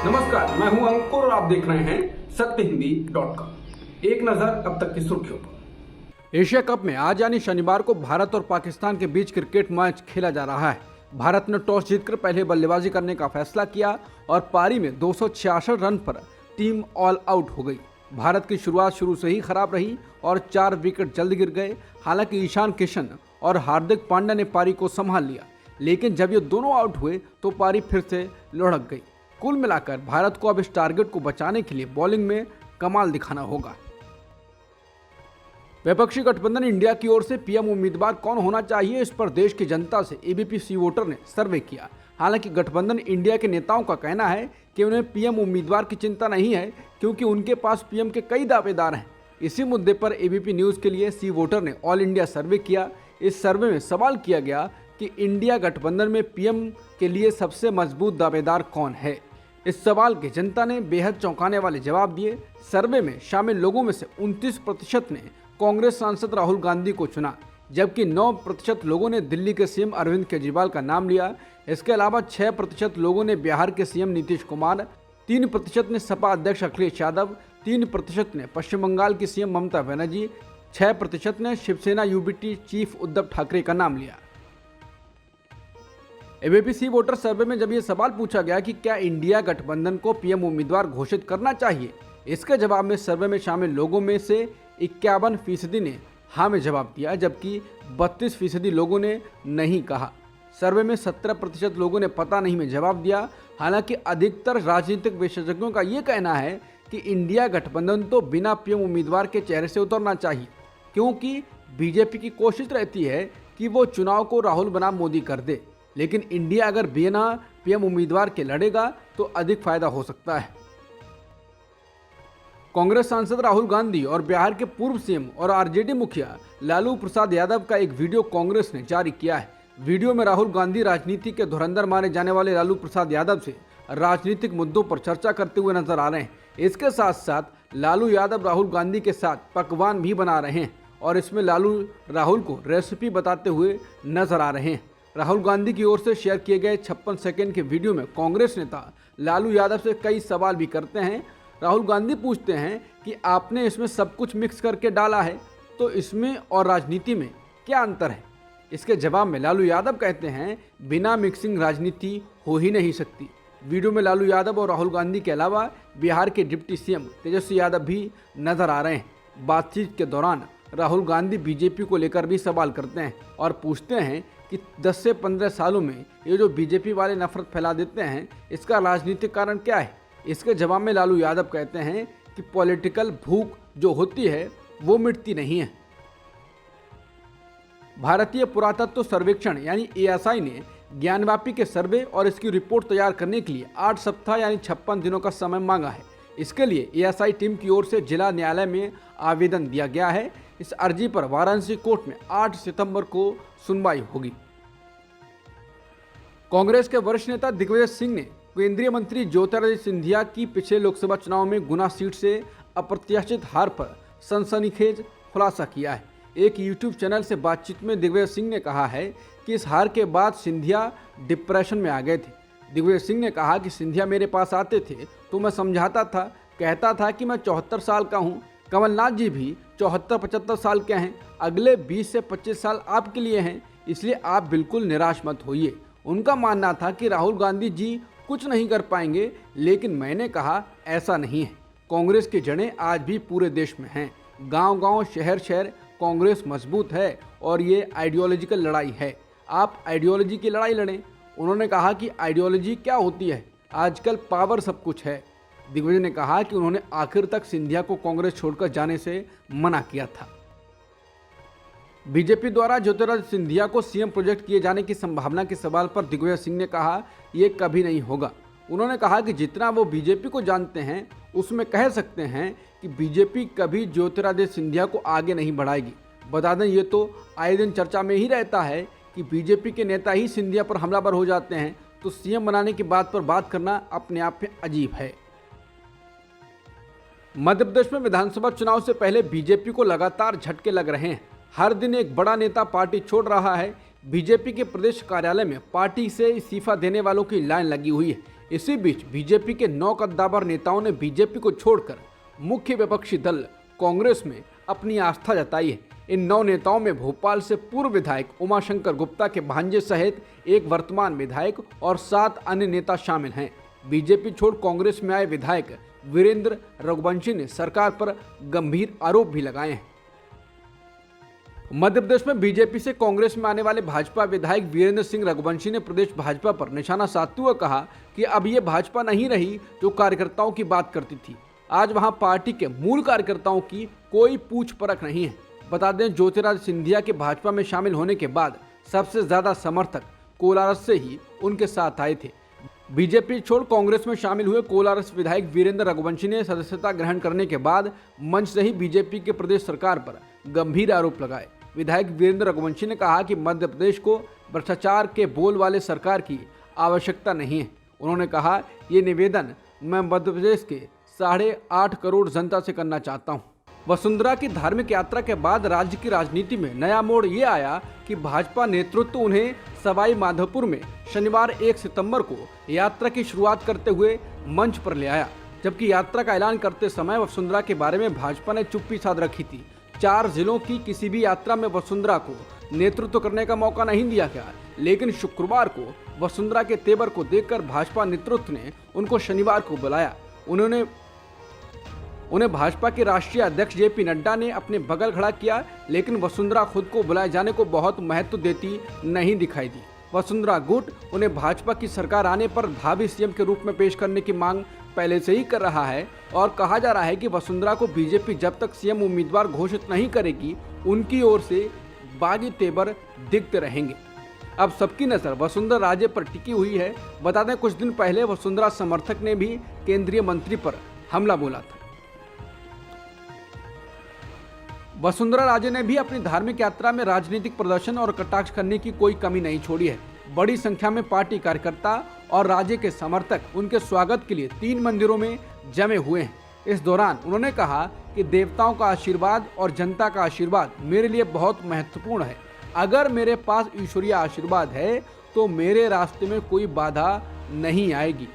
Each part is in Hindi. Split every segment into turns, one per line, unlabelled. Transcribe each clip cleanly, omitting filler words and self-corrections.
नमस्कार, मैं हूं अंकुर और आप देख रहे हैं सत्यहिंदी.com। एक नजर अब तक की सुर्खियों पर। एशिया कप में आज यानी शनिवार को भारत और पाकिस्तान के बीच क्रिकेट मैच खेला जा रहा है। भारत ने टॉस जीतकर पहले बल्लेबाजी करने का फैसला किया और पारी में 266 रन पर टीम ऑल आउट हो गई। भारत की शुरुआत शुरू से ही खराब रही और 4 विकेट जल्द गिर गए। हालांकि ईशान किशन और हार्दिक पांड्या ने पारी को संभाल लिया, लेकिन जब ये दोनों आउट हुए तो पारी फिर से लुढ़क गई। कुल मिलाकर भारत को अब इस टारगेट को बचाने के लिए बॉलिंग में कमाल दिखाना होगा। विपक्षी गठबंधन इंडिया की ओर से पीएम उम्मीदवार कौन होना चाहिए, इस पर देश की जनता से एबीपी सी वोटर ने सर्वे किया। हालांकि गठबंधन इंडिया के नेताओं का कहना है कि उन्हें पीएम उम्मीदवार की चिंता नहीं है, क्योंकि उनके पास पीएम के कई दावेदार हैं। इसी मुद्दे पर एबीपी न्यूज के लिए सी वोटर ने ऑल इंडिया सर्वे किया। इस सर्वे में सवाल किया गया कि इंडिया गठबंधन में पीएम के लिए सबसे मजबूत दावेदार कौन है। इस सवाल के जनता ने बेहद चौंकाने वाले जवाब दिए। सर्वे में शामिल लोगों में से 29% ने कांग्रेस सांसद राहुल गांधी को चुना, जबकि 9% लोगों ने दिल्ली के सीएम अरविंद केजरीवाल का नाम लिया। इसके अलावा 6% लोगों ने बिहार के सीएम नीतीश कुमार, 3% ने सपा अध्यक्ष अखिलेश यादव, 3% ने पश्चिम बंगाल की सीएम ममता बनर्जी, 6% ने शिवसेना यूबीटी चीफ उद्धव ठाकरे का नाम लिया। एबीपी सी वोटर सर्वे में जब ये सवाल पूछा गया कि क्या इंडिया गठबंधन को पीएम उम्मीदवार घोषित करना चाहिए, इसके जवाब में सर्वे में शामिल लोगों में से 51% ने हाँ में जवाब दिया, जबकि 32% लोगों ने नहीं कहा। सर्वे में 17% लोगों ने पता नहीं में जवाब दिया। हालांकि अधिकतर राजनीतिक विशेषज्ञों का ये कहना है कि इंडिया गठबंधन तो बिना पीएम उम्मीदवार के चेहरे से उतरना चाहिए, क्योंकि बीजेपी की कोशिश रहती है कि वो चुनाव को राहुल बनाम मोदी कर दे, लेकिन इंडिया अगर बिना पीएम उम्मीदवार के लड़ेगा तो अधिक फायदा हो सकता है। कांग्रेस सांसद राहुल गांधी और बिहार के पूर्व सीएम और आरजेडी मुखिया लालू प्रसाद यादव का एक वीडियो कांग्रेस ने जारी किया है। वीडियो में राहुल गांधी राजनीति के धुरंधर माने जाने वाले लालू प्रसाद यादव से राजनीतिक मुद्दों पर चर्चा करते हुए नजर आ रहे हैं। इसके साथ साथ लालू यादव राहुल गांधी के साथ पकवान भी बना रहे हैं और इसमें लालू राहुल को रेसिपी बताते हुए नजर आ रहे हैं। राहुल गांधी की ओर से शेयर किए गए 56 सेकंड के वीडियो में कांग्रेस नेता लालू यादव से कई सवाल भी करते हैं। राहुल गांधी पूछते हैं कि आपने इसमें सब कुछ मिक्स करके डाला है, तो इसमें और राजनीति में क्या अंतर है। इसके जवाब में लालू यादव कहते हैं बिना मिक्सिंग राजनीति हो ही नहीं सकती। वीडियो में लालू यादव और राहुल गांधी के अलावा बिहार के डिप्टी सीएम तेजस्वी यादव भी नजर आ रहे हैं। बातचीत के दौरान राहुल गांधी बीजेपी को लेकर भी सवाल करते हैं और पूछते हैं कि 10 से 15 सालों में ये जो बीजेपी वाले नफरत फैला देते हैं, इसका राजनीतिक कारण क्या है। इसके जवाब में लालू यादव कहते हैं कि पॉलिटिकल भूख जो होती है वो मिटती नहीं है। भारतीय पुरातत्व सर्वेक्षण यानी एएसआई ने ज्ञानवापी के सर्वे और इसकी रिपोर्ट तैयार करने के लिए 8 सप्ताह यानी 56 दिनों का समय मांगा है। इसके लिए एएसआई टीम की ओर से जिला न्यायालय में आवेदन दिया गया है। इस अर्जी पर वाराणसी कोर्ट में 8 सितंबर को सुनवाई होगी। कांग्रेस के वरिष्ठ नेता दिग्विजय सिंह ने केंद्रीय मंत्री ज्योतिरादित्य सिंधिया की पिछले लोकसभा चुनाव में गुना सीट से अप्रत्याशित हार पर सनसनीखेज खुलासा किया है। एक यूट्यूब चैनल से बातचीत में दिग्विजय सिंह ने कहा है कि इस हार के बाद सिंधिया डिप्रेशन में आ गए थे। दिग्विजय सिंह ने कहा कि सिंधिया मेरे पास आते थे तो मैं समझाता था, कहता था कि मैं 74 साल का हूँ। कमलनाथ जी भी 74-75 साल के हैं। अगले 20 से 25 साल आपके लिए हैं, इसलिए आप बिल्कुल निराश मत होइए। उनका मानना था कि राहुल गांधी जी कुछ नहीं कर पाएंगे, लेकिन मैंने कहा ऐसा नहीं है। कांग्रेस की जड़ें आज भी पूरे देश में हैं। गांव-गांव, शहर-शहर कांग्रेस मजबूत है और ये आइडियोलॉजिकल लड़ाई है। आप आइडियोलॉजी की लड़ाई लड़ें। उन्होंने कहा कि आइडियोलॉजी क्या होती है, आजकल पावर सब कुछ है। दिग्विजय ने कहा कि उन्होंने आखिर तक सिंधिया को कांग्रेस छोड़कर जाने से मना किया था। बीजेपी द्वारा ज्योतिरादित्य सिंधिया को सीएम प्रोजेक्ट किए जाने की संभावना के सवाल पर दिग्विजय सिंह ने कहा ये कभी नहीं होगा। उन्होंने कहा कि जितना वो बीजेपी को जानते हैं उसमें कह सकते हैं कि बीजेपी कभी ज्योतिरादित्य सिंधिया को आगे नहीं बढ़ाएगी। बता दें, ये तो आए दिन चर्चा में ही रहता है कि बीजेपी के नेता ही सिंधिया पर हमलावर हो जाते हैं, तो सीएम बनाने की बात पर बात करना अपने आप में अजीब है। मध्य प्रदेश में विधानसभा चुनाव से पहले बीजेपी को लगातार झटके लग रहे हैं। हर दिन एक बड़ा नेता पार्टी छोड़ रहा है। बीजेपी के प्रदेश कार्यालय में पार्टी से इस्तीफा देने वालों की लाइन लगी हुई है। इसी बीच बीजेपी के 9 कद्दावर नेताओं ने बीजेपी को छोड़कर मुख्य विपक्षी दल कांग्रेस में अपनी आस्था जताई है। इन 9 नेताओं में भोपाल से पूर्व विधायक उमाशंकर गुप्ता के भांजे सहित एक वर्तमान विधायक और 7 अन्य नेता शामिल हैं। बीजेपी छोड़ कांग्रेस में आए विधायक वीरेंद्र रघुवंशी ने सरकार पर गंभीर आरोप भी लगाए हैं। मध्य प्रदेश में बीजेपी से कांग्रेस में आने वाले भाजपा विधायक वीरेंद्र सिंह रघुवंशी ने प्रदेश भाजपा पर निशाना साधते हुए कहा कि अब ये भाजपा नहीं रही जो कार्यकर्ताओं की बात करती थी। आज वहां पार्टी के मूल कार्यकर्ताओं की कोई पूछ परख नहीं है। बता दें, ज्योतिरादित्य सिंधिया के भाजपा में शामिल होने के बाद सबसे ज्यादा समर्थक कोलारस से ही उनके साथ आए थे। बीजेपी छोड़ कांग्रेस में शामिल हुए कोलारस विधायक वीरेंद्र रघुवंशी ने सदस्यता ग्रहण करने के बाद मंच से ही बीजेपी के प्रदेश सरकार पर गंभीर आरोप लगाए। विधायक वीरेंद्र रघुवंशी ने कहा कि मध्य प्रदेश को भ्रष्टाचार के बोल वाले सरकार की आवश्यकता नहीं है। उन्होंने कहा, ये निवेदन मैं मध्य प्रदेश के 8.5 करोड़ जनता से करना चाहता हूँ। वसुंधरा की धार्मिक यात्रा के बाद राज्य की राजनीति में नया मोड़ ये आया कि भाजपा नेतृत्व उन्हें सवाई माधोपुर में शनिवार 1 सितंबर को यात्रा की शुरुआत करते हुए मंच पर ले आया। जबकि यात्रा का ऐलान करते समय वसुंधरा के बारे में भाजपा ने चुप्पी साध रखी थी। 4 जिलों की किसी भी यात्रा में वसुंधरा को नेतृत्व करने का मौका नहीं दिया गया, लेकिन शुक्रवार को वसुंधरा के तेवर को देखकर भाजपा नेतृत्व ने उनको शनिवार को बुलाया। उन्हें भाजपा के राष्ट्रीय अध्यक्ष जेपी नड्डा ने अपने बगल खड़ा किया, लेकिन वसुंधरा खुद को बुलाए जाने को बहुत महत्व देती नहीं दिखाई दी। वसुंधरा गुट उन्हें भाजपा की सरकार आने पर भावी सीएम के रूप में पेश करने की मांग पहले से ही कर रहा है और कहा जा रहा है कि वसुंधरा को बीजेपी जब तक सीएम उम्मीदवार घोषित नहीं करेगी, उनकी ओर से बागी तेवर दिखते रहेंगे। अब सबकी नजर वसुंधरा राजे पर टिकी हुई है। बता दें, कुछ दिन पहले वसुंधरा समर्थक ने भी केंद्रीय मंत्री पर हमला बोला था। वसुंधरा राजे ने भी अपनी धार्मिक यात्रा में राजनीतिक प्रदर्शन और कटाक्ष करने की कोई कमी नहीं छोड़ी है। बड़ी संख्या में पार्टी कार्यकर्ता और राजे के समर्थक उनके स्वागत के लिए 3 मंदिरों में जमे हुए हैं। इस दौरान उन्होंने कहा कि देवताओं का आशीर्वाद और जनता का आशीर्वाद मेरे लिए बहुत महत्वपूर्ण है। अगर मेरे पास ईश्वरीय आशीर्वाद है तो मेरे रास्ते में कोई बाधा नहीं आएगी।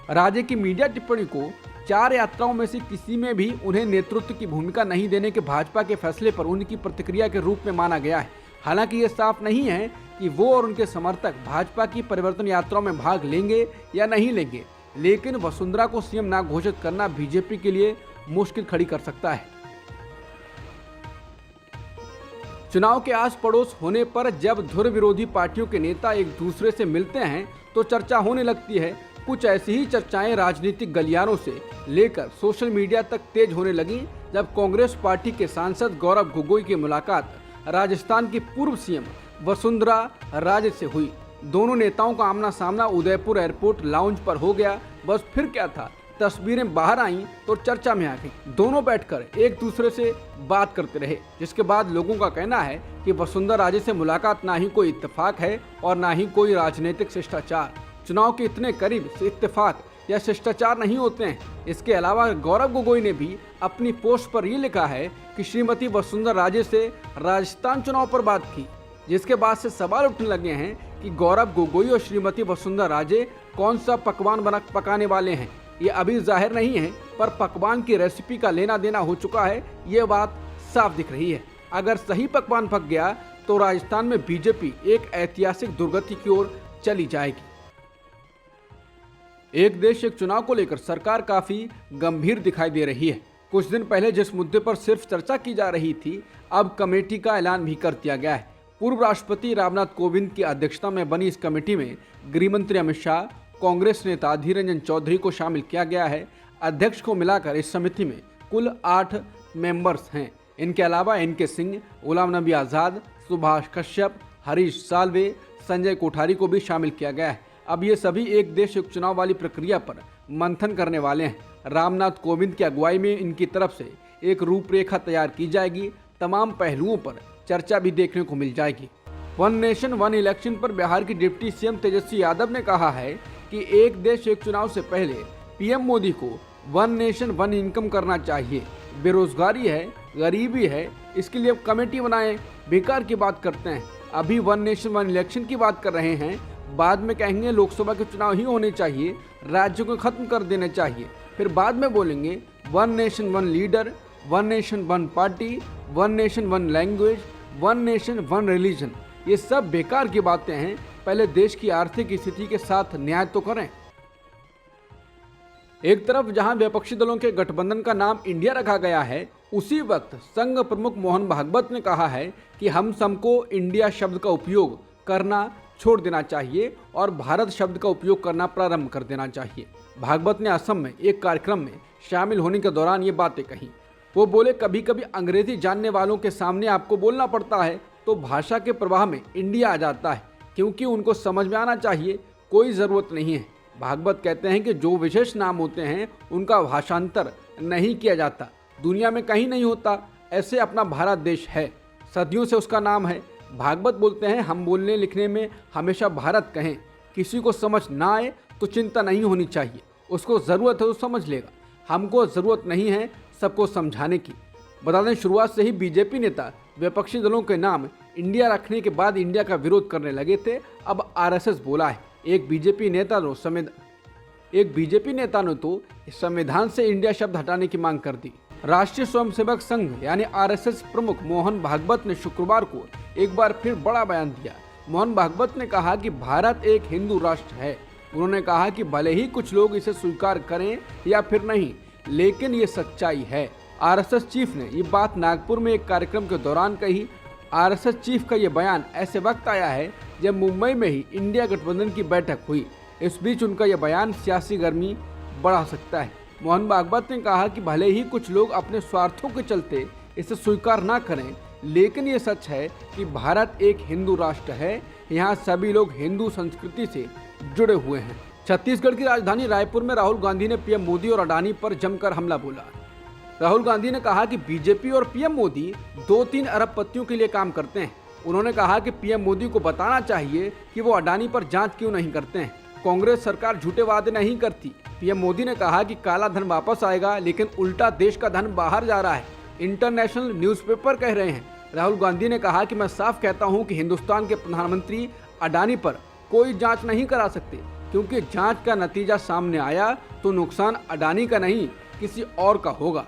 राजे की मीडिया टिप्पणी को 4 यात्राओं में से किसी में भी उन्हें नेतृत्व की भूमिका नहीं देने के भाजपा के फैसले पर उनकी प्रतिक्रिया के रूप में माना गया है। हालांकि ये साफ नहीं है कि वो और उनके समर्थक भाजपा की परिवर्तन यात्राओं में भाग लेंगे या नहीं लेंगे, लेकिन वसुंधरा को सीएम ना घोषित करना बीजेपी के लिए मुश्किल खड़ी कर सकता है। चुनाव के आस पड़ोस होने पर जब धुर विरोधी पार्टियों के नेता एक दूसरे से मिलते हैं तो चर्चा होने लगती है। कुछ ऐसी ही चर्चाएं राजनीतिक गलियारों से लेकर सोशल मीडिया तक तेज होने लगी जब कांग्रेस पार्टी के सांसद गौरव गोगोई की मुलाकात राजस्थान की पूर्व सीएम वसुंधरा राजे से हुई। दोनों नेताओं का आमना सामना उदयपुर एयरपोर्ट लाउंज पर हो गया। बस फिर क्या था, तस्वीरें बाहर आईं तो चर्चा में आ गई। दोनों बैठकर एक दूसरे से बात करते रहे, जिसके बाद लोगों का कहना है कि वसुंधरा राजे से मुलाकात ना ही कोई इत्तेफाक है और ना ही कोई राजनीतिक शिष्टाचार। चुनाव के इतने करीब से इत्तेफाक या शिष्टाचार नहीं होते हैं। इसके अलावा गौरव गोगोई ने भी अपनी पोस्ट पर ये लिखा है कि श्रीमती वसुंधरा राजे से राजस्थान चुनाव पर बात की, जिसके बाद से सवाल उठने लगे हैं कि गौरव गोगोई और श्रीमती वसुंधरा राजे कौन सा पकवान पकाने वाले हैं। ये अभी जाहिर नहीं है, पर पकवान की रेसिपी का लेना देना हो चुका है, ये बात साफ दिख रही है। अगर सही पकवान पक गया तो राजस्थान में बीजेपी एक ऐतिहासिक दुर्गति की ओर चली जाएगी। एक देश एक चुनाव को लेकर सरकार काफी गंभीर दिखाई दे रही है। कुछ दिन पहले जिस मुद्दे पर सिर्फ चर्चा की जा रही थी, अब कमेटी का ऐलान भी कर दिया गया है। पूर्व राष्ट्रपति रामनाथ कोविंद की अध्यक्षता में बनी इस कमेटी में गृह मंत्री अमित शाह, कांग्रेस नेता अधीर रंजन चौधरी को शामिल किया गया है। अध्यक्ष को मिलाकर इस समिति में कुल 8 मेंबर्स हैं। इनके अलावा एनके सिंह, गुलाम नबी आज़ाद, सुभाष कश्यप, हरीश साल्वे, संजय कोठारी को भी शामिल किया गया है। अब ये सभी एक देश एक चुनाव वाली प्रक्रिया पर मंथन करने वाले हैं। रामनाथ कोविंद की अगुवाई में इनकी तरफ से एक रूपरेखा तैयार की जाएगी। तमाम पहलुओं पर चर्चा भी देखने को मिल जाएगी। वन नेशन वन इलेक्शन पर बिहार की डिप्टी सीएम तेजस्वी यादव ने कहा है कि एक देश एक चुनाव से पहले पीएम मोदी को वन नेशन वन इनकम करना चाहिए। बेरोजगारी है, गरीबी है, इसके लिए कमेटी बनाएं। बेकार की बात करते हैं। अभी वन नेशन वन इलेक्शन की बात कर रहे हैं बाद में कहेंगे लोकसभा के चुनाव ही होने चाहिए, राज्यों को खत्म कर देना चाहिए। फिर बाद में बोलेंगे one nation one leader, one nation one party, one nation one language, one nation one religion. ये सब बेकार की बातें हैं। पहले देश की आर्थिक स्थिति के साथ न्याय तो करें। एक तरफ जहां विपक्षी दलों के गठबंधन का नाम इंडिया रखा गया है, उसी वक्त संघ प्रमुख मोहन भागवत ने कहा है कि हम सबको इंडिया शब्द का उपयोग करना छोड़ देना चाहिए और भारत शब्द का उपयोग करना प्रारंभ कर देना चाहिए। भागवत ने असम में एक कार्यक्रम में शामिल होने के दौरान ये बातें कही। वो बोले, कभी कभी अंग्रेजी जानने वालों के सामने आपको बोलना पड़ता है तो भाषा के प्रवाह में इंडिया आ जाता है, क्योंकि उनको समझ में आना चाहिए, कोई ज़रूरत नहीं है। भागवत कहते हैं कि जो विशेष नाम होते हैं उनका भाषांतर नहीं किया जाता, दुनिया में कहीं नहीं होता। ऐसे अपना भारत देश है, सदियों से उसका नाम है। भागवत बोलते हैं, हम बोलने लिखने में हमेशा भारत कहें, किसी को समझ ना आए तो चिंता नहीं होनी चाहिए, उसको ज़रूरत है तो समझ लेगा। हमको ज़रूरत नहीं है सबको समझाने की। बता दें, शुरुआत से ही बीजेपी नेता विपक्षी दलों के नाम इंडिया रखने के बाद इंडिया का विरोध करने लगे थे। अब आरएसएस बोला है। एक बीजेपी नेता ने तो संविधान से इंडिया शब्द हटाने की मांग कर दी। राष्ट्रीय स्वयंसेवक संघ यानी आरएसएस प्रमुख मोहन भागवत ने शुक्रवार को एक बार फिर बड़ा बयान दिया। मोहन भागवत ने कहा कि भारत एक हिंदू राष्ट्र है। उन्होंने कहा कि भले ही कुछ लोग इसे स्वीकार करें या फिर नहीं, लेकिन ये सच्चाई है। आरएसएस चीफ ने ये बात नागपुर में एक कार्यक्रम के दौरान कही। आरएसएस चीफ का ये बयान ऐसे वक्त आया है जब मुंबई में ही इंडिया गठबंधन की बैठक हुई। इस बीच उनका यह बयान सियासी गर्मी बढ़ा सकता है। मोहन भागवत ने कहा कि भले ही कुछ लोग अपने स्वार्थों के चलते इसे स्वीकार ना करें, लेकिन ये सच है कि भारत एक हिंदू राष्ट्र है। यहाँ सभी लोग हिंदू संस्कृति से जुड़े हुए हैं। छत्तीसगढ़ की राजधानी रायपुर में राहुल गांधी ने पीएम मोदी और अडानी पर जमकर हमला बोला। राहुल गांधी ने कहा कि बीजेपी और पीएम मोदी 2-3 अरबपतियों के लिए काम करते हैं। उन्होंने कहा कि पीएम मोदी को बताना चाहिए कि वो अडानी पर जांच क्यों नहीं करते हैं। कांग्रेस सरकार झूठे वादे नहीं करती। पीएम मोदी ने कहा कि काला धन वापस आएगा, लेकिन उल्टा देश का धन बाहर जा रहा है। इंटरनेशनल न्यूज़पेपर कह रहे हैं। राहुल गांधी ने कहा कि मैं साफ कहता हूं कि हिंदुस्तान के प्रधानमंत्री अडानी पर कोई जांच नहीं करा सकते, क्योंकि जांच का नतीजा सामने आया तो नुकसान अडानी का नहीं किसी और का होगा।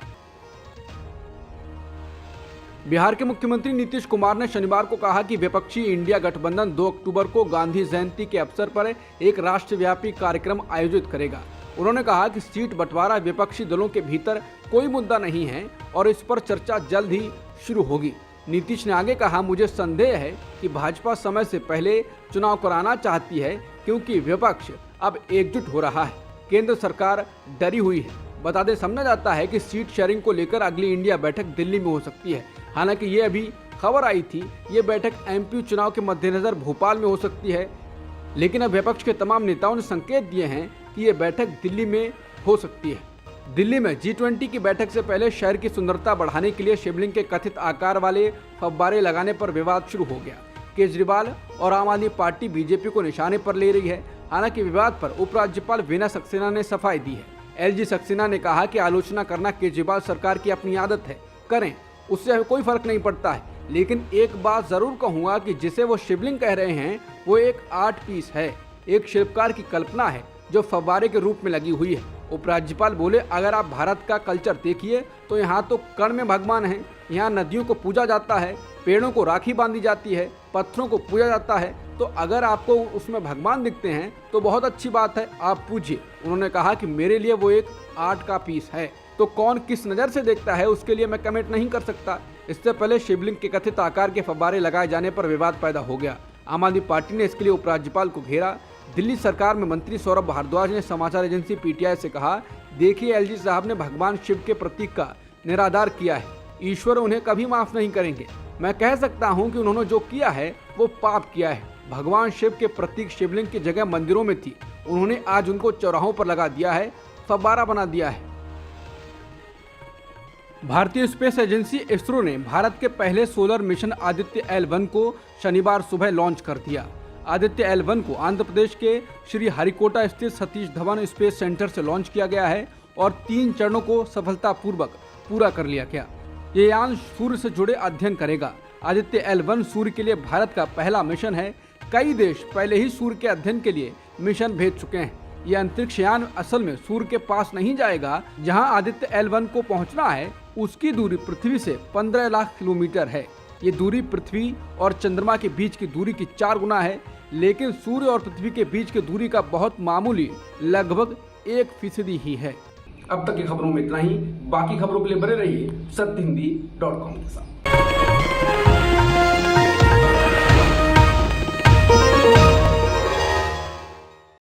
बिहार के मुख्यमंत्री नीतीश कुमार ने शनिवार को कहा कि विपक्षी इंडिया गठबंधन 2 अक्टूबर को गांधी जयंती के अवसर पर एक राष्ट्रव्यापी कार्यक्रम आयोजित करेगा। उन्होंने कहा कि सीट बंटवारा विपक्षी दलों के भीतर कोई मुद्दा नहीं है और इस पर चर्चा जल्द ही शुरू होगी। नीतीश ने आगे कहा, मुझे संदेह है कि भाजपा समय से पहले चुनाव कराना चाहती है, क्योंकि विपक्ष अब एकजुट हो रहा है। केंद्र सरकार डरी हुई है। बता दें, समझा जाता है कि सीट शेयरिंग को लेकर अगली इंडिया बैठक दिल्ली में हो सकती है। हालांकि ये अभी खबर आई थी, ये बैठक एमपी चुनाव के मद्देनजर भोपाल में हो सकती है, लेकिन अब विपक्ष के तमाम नेताओं ने संकेत दिए हैं कि ये बैठक दिल्ली में हो सकती है। दिल्ली में G20 की बैठक से पहले शहर की सुंदरता बढ़ाने के लिए शिवलिंग के कथित आकार वाले फव्वारे लगाने पर विवाद शुरू हो गया। केजरीवाल और आम आदमी पार्टी बीजेपी को निशाने पर ले रही है। हालांकि विवाद पर उपराज्यपाल वीना सक्सेना ने सफाई दी है। LG सक्सेना ने कहा कि आलोचना करना केजरीवाल सरकार की अपनी आदत है, करें, उससे हमें कोई फर्क नहीं पड़ता है, लेकिन एक बात जरूर कहूँगा कि जिसे वो शिवलिंग कह रहे हैं वो एक आर्ट पीस है, एक शिल्पकार की कल्पना है जो फव्वारे के रूप में लगी हुई है। उपराज्यपाल बोले, अगर आप भारत का कल्चर देखिए तो यहाँ तो कण में भगवान हैं। यहाँ नदियों को पूजा जाता है, पेड़ों को राखी बांधी जाती है, पत्थरों को पूजा जाता है, तो अगर आपको उसमें भगवान दिखते हैं तो बहुत अच्छी बात है, आप पूजिए। उन्होंने कहा कि मेरे लिए वो एक आर्ट का पीस है, तो कौन किस नज़र से देखता है उसके लिए मैं कमेंट नहीं कर सकता। इससे पहले शिवलिंग के कथित आकार के फव्वारे लगाए जाने पर विवाद पैदा हो गया। आम आदमी पार्टी ने इसके लिए उपराज्यपाल को घेरा। दिल्ली सरकार में मंत्री सौरभ भारद्वाज ने समाचार एजेंसी पीटीआई से कहा, देखिए LG साहब ने भगवान शिव के प्रतीक का निरादर किया है, ईश्वर उन्हें कभी माफ नहीं करेंगे। मैं कह सकता हूं कि उन्होंने जो किया है वो पाप किया है। भगवान शिव के प्रतीक शिवलिंग की जगह मंदिरों में थी, उन्होंने आज उनको चौराहों पर लगा दिया है, फव्वारा बना दिया है। भारतीय स्पेस एजेंसी इसरो ने भारत के पहले सोलर मिशन आदित्य L1 को शनिवार सुबह लॉन्च कर दिया। आदित्य L1 को आंध्र प्रदेश के श्री हरिकोटा स्थित सतीश धवन स्पेस सेंटर से लॉन्च किया गया है और 3 चरणों को सफलतापूर्वक पूरा कर लिया गया। ये यान सूर्य से जुड़े अध्ययन करेगा। आदित्य L1 सूर्य के लिए भारत का पहला मिशन है। कई देश पहले ही सूर्य के अध्ययन के लिए मिशन भेज चुके हैं। यह अंतरिक्ष यान असल में सूर्य के पास नहीं जाएगा। जहां आदित्य L1 को पहुंचना है, उसकी दूरी पृथ्वी से 15 लाख किलोमीटर है। ये दूरी पृथ्वी और चंद्रमा के बीच की दूरी की 4 गुना है, लेकिन सूर्य और पृथ्वी के बीच की दूरी का बहुत मामूली लगभग 1% ही है। अब तक की खबरों में इतना ही। बाकी खबरों के लिए बने रहिए सत्यहिंदी.com के साथ।